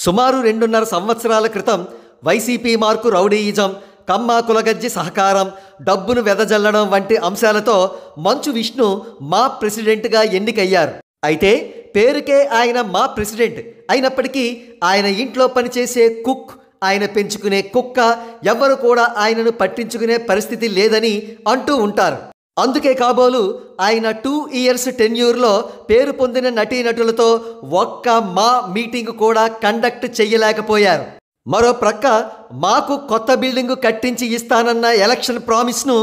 సుమారు 2.5 సంవత్సరాల క్రితం వైసీపీ మార్కు రౌడీయిజం, కమ్మ కులగజ్జి సహకారం, డబ్బును వెదజల్లడం వంటి అంశాలతో మంచు విష్ణు మా ప్రెసిడెంట్గా ఎన్నికయ్యారు. అయితే పేరుకే ఆయన మా ప్రెసిడెంట్ అయినప్పటికీ ఆయన ఇంట్లో పనిచేసే కుక్, ఆయన పెంచుకునే కుక్క ఎవ్వరు కూడా ఆయనను పట్టించుకునే పరిస్థితి లేదని అంటూ ఉంటారు. అందుకే కాబోలు ఆయన 2 ఇయర్స్ టెన్యూర్లో పేరు పొందిన నటీనటులతో ఒక్క మా మీటింగ్ కూడా కండక్ట్ చెయ్యలేకపోయారు. మరో ప్రక్క మాకు కొత్త బిల్డింగు కట్టించి ఇస్తానన్న ఎలక్షన్ ప్రామిస్ను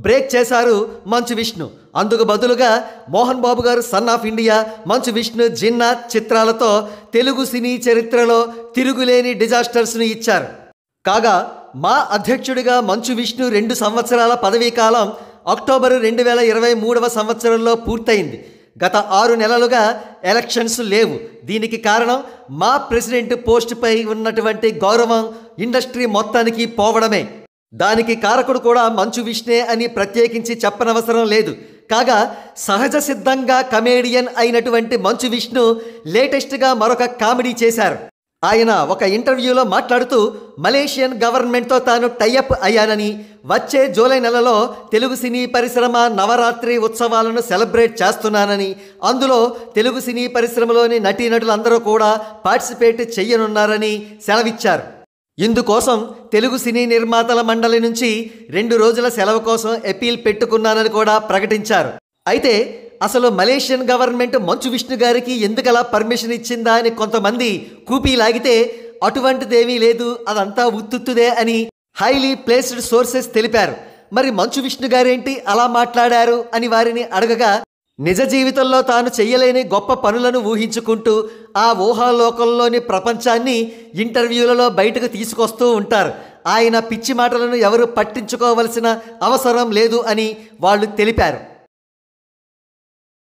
బ్రేక్ చేశారు మంచు విష్ణు. అందుకు బదులుగా మోహన్ బాబు గారు son of India, Manchu Vishnu Jinnah చిత్రాలతో తెలుగు సినీ చరిత్రలో తిరుగులేని డిజాస్టర్స్ను ఇచ్చారు. కాగా మా అధ్యక్షుడిగా మంచు విష్ణు 2 సంవత్సరాల పదవీకాలం అక్టోబర్ 2023వ సంవత్సరంలో పూర్తయింది. గత 6 నెలలుగా ఎలక్షన్స్ లేవు. దీనికి కారణం మా ప్రెసిడెంట్ పోస్టుపై ఉన్నటువంటి గౌరవం ఇండస్ట్రీ మొత్తానికి పోవడమే. దానికి కారకుడు కూడా మంచు విష్ణే అని ప్రత్యేకించి చెప్పనవసరం లేదు. కాగా సహజ సిద్ధంగా కమేడియన్ అయినటువంటి మంచు విష్ణు లేటెస్ట్గా మరొక కామెడీ చేశారు. ఆయన ఒక ఇంటర్వ్యూలో మాట్లాడుతూ మలేషియన్ గవర్నమెంట్తో తాను టైఅప్ అయ్యానని, వచ్చే జూలై నెలలో తెలుగు సినీ పరిశ్రమ నవరాత్రి ఉత్సవాలను సెలబ్రేట్ చేస్తున్నానని, అందులో తెలుగు సినీ పరిశ్రమలోని నటీనటులందరూ కూడా పార్టిసిపేట్ చెయ్యనున్నారని సెలవిచ్చారు. ఇందుకోసం తెలుగు సినీ నిర్మాతల మండలి నుంచి 2 రోజుల సెలవు కోసం అపీల్ పెట్టుకున్నానని కూడా ప్రకటించారు. అయితే అసలు మలేషియన్ గవర్నమెంట్ మంచు విష్ణు గారికి ఎందుకలా పర్మిషన్ ఇచ్చిందా అని కొంతమంది కూపీ లాగితే అటువంటిదేమీ లేదు, అదంతా ఉత్తుత్తుదే అని హైలీ ప్లేస్డ్ సోర్సెస్ తెలిపారు. మరి మంచు విష్ణు గారేంటి అలా మాట్లాడారు అని వారిని అడగగా, నిజ జీవితంలో తాను చెయ్యలేని గొప్ప పనులను ఊహించుకుంటూ ఆ ఊహాలోకంలోని ప్రపంచాన్ని ఇంటర్వ్యూలలో బయటకు తీసుకొస్తూ ఉంటారు. ఆయన పిచ్చి మాటలను ఎవరు పట్టించుకోవలసిన అవసరం లేదు అని వాళ్ళు తెలిపారు.